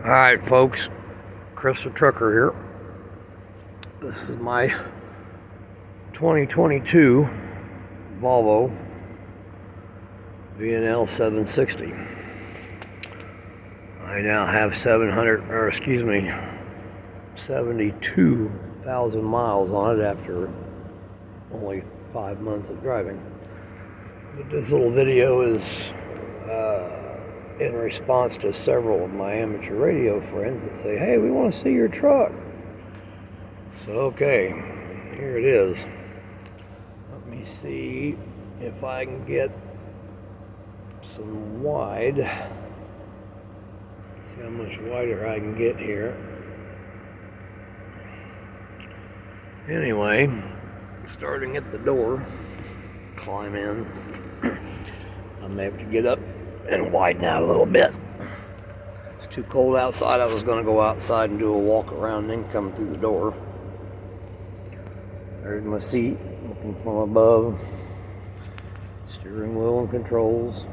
Alright folks, Chris the Trucker here. This is my 2022 Volvo VNL760. I now have 72,000 miles on it after only 5 months of driving. But this little video is in response to several of my amateur radio friends that say, hey, we want to see your truck. So, okay, here it is. Let me see if I can get some wide. See how much wider I can get here. Anyway, starting at the door, climb in. I may have to get up and widen out a little bit. It's too cold outside. I was going to go outside and do a walk around and then come through the door. There's my seat, looking from above. Steering wheel and controls.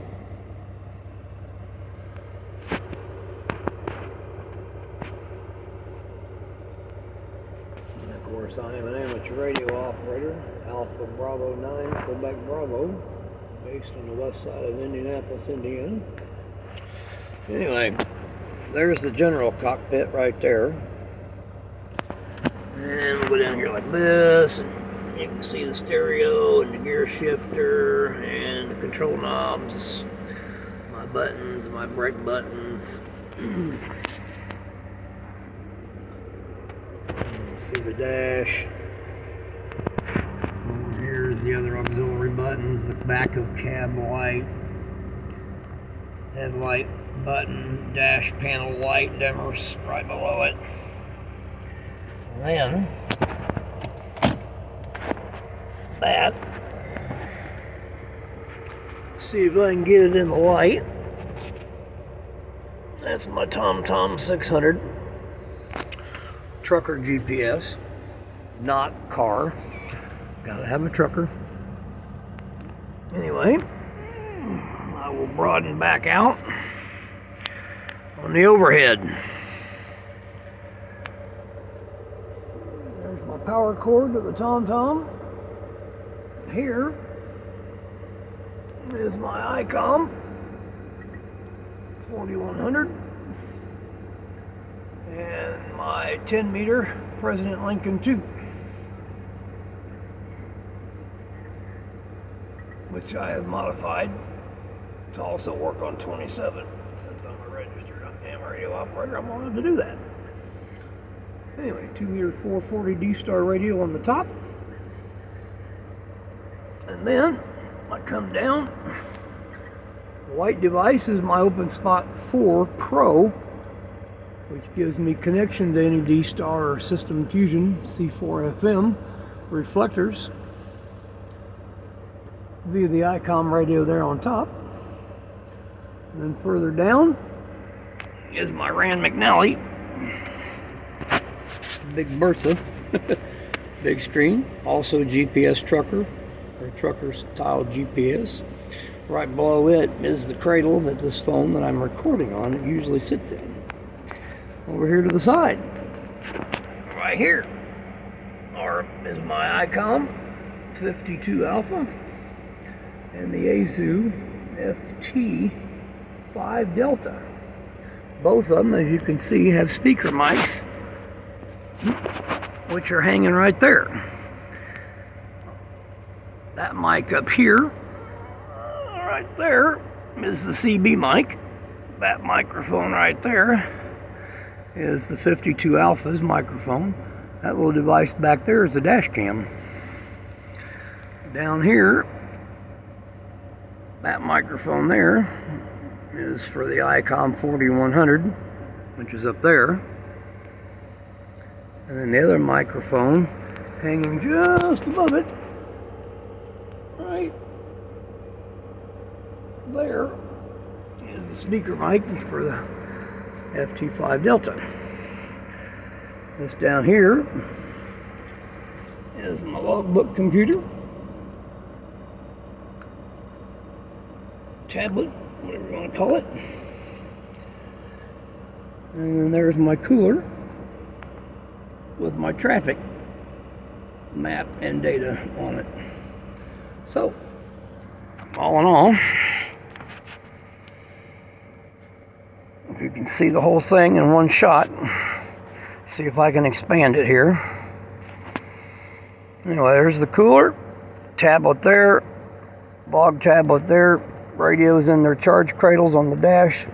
And of course, I am an amateur radio operator, Alpha Bravo 9, Quebec Bravo, based on the west side of Indianapolis, Indiana. Anyway, there's the general cockpit right there. And we'll go down here like this, and you can see the stereo and the gear shifter and the control knobs, my buttons, my brake buttons. See the dash. Over here is the other auxiliary buttons, the back of cab light, headlight button, dash panel light dimmers right below it. And then that, see if I can get it in the light. That's my TomTom 600 trucker GPS, not car. Gotta have a trucker. Anyway, I will broaden back out on the overhead. There's my power cord to the TomTom. Here is my ICOM 4100 and my 10-meter President Lincoln 2, which I have modified to also work on 27. Since I'm a registered ham radio operator, I'm allowed to do that. Anyway, 2-meter 440 D-Star radio on the top. And then I come down. The white device is my Open Spot 4 Pro, which gives me connection to any D-Star or System Fusion C4 FM reflectors via the ICOM radio there on top. And then further down is my Rand McNally Big Bertha big screen, also GPS trucker or trucker style GPS. Right below it is the cradle that this phone that I'm recording on usually sits in. Over here to the side, right here, is my ICOM 52 Alpha and the Yaesu FT5 Delta. Both of them, as you can see, have speaker mics, which are hanging right there. That mic up here, right there, is the CB mic. That microphone right there is the 52 Alpha's microphone. That little device back there is a dash cam. Down here, that microphone there is for the ICOM 4100, which is up there. And then the other microphone hanging just above it, right there, is the speaker mic for the FT5 Delta. This down here is my logbook computer, tablet, whatever you want to call it. And then there's my cooler with my traffic map and data on it. So, all in all, if you can see the whole thing in one shot, see if I can expand it here. Anyway, there's the cooler, tablet there, log tablet there, radios in their charge cradles on the dash,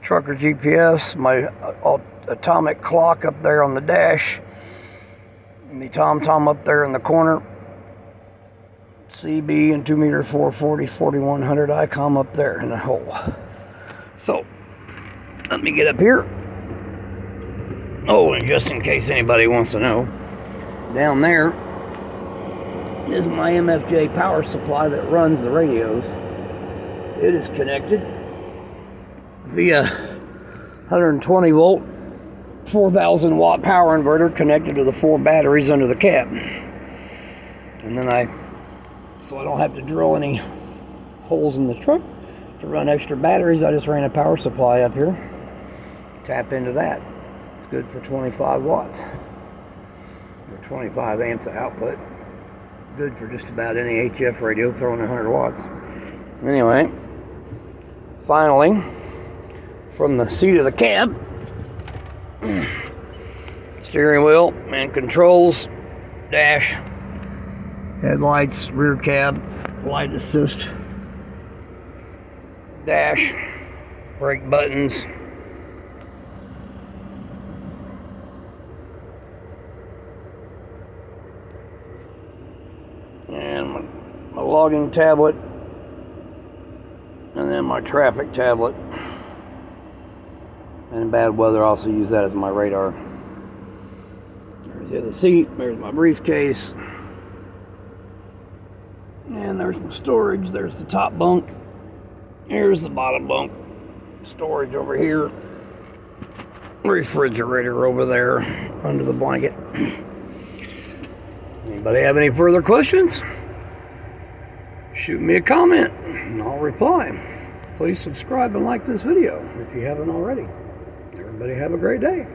trucker GPS, my atomic clock up there on the dash, and the TomTom up there in the corner, CB and 2 meter 440 4100 ICOM up there in the hole. So let me get up here. Oh, and just in case anybody wants to know, down there is my MFJ power supply that runs the radios. It is connected via 120 volt 4,000 watt power inverter connected to the 4 batteries under the cab. And then so I don't have to drill any holes in the truck to run extra batteries, I just ran a power supply up here. Tap into that. It's good for 25 watts. Or 25 amps of output. Good for just about any HF radio throwing 100 watts. Anyway, finally, from the seat of the cab, steering wheel and controls, dash, headlights, rear cab, light assist, dash, brake buttons, and my logging tablet, and then my traffic tablet. And in bad weather, I also use that as my radar. There's the other seat, there's my briefcase. And there's my storage, there's the top bunk. Here's the bottom bunk. Storage over here. Refrigerator over there under the blanket. Anybody have any further questions? Shoot me a comment and I'll reply. Please subscribe and like this video if you haven't already. Everybody have a great day.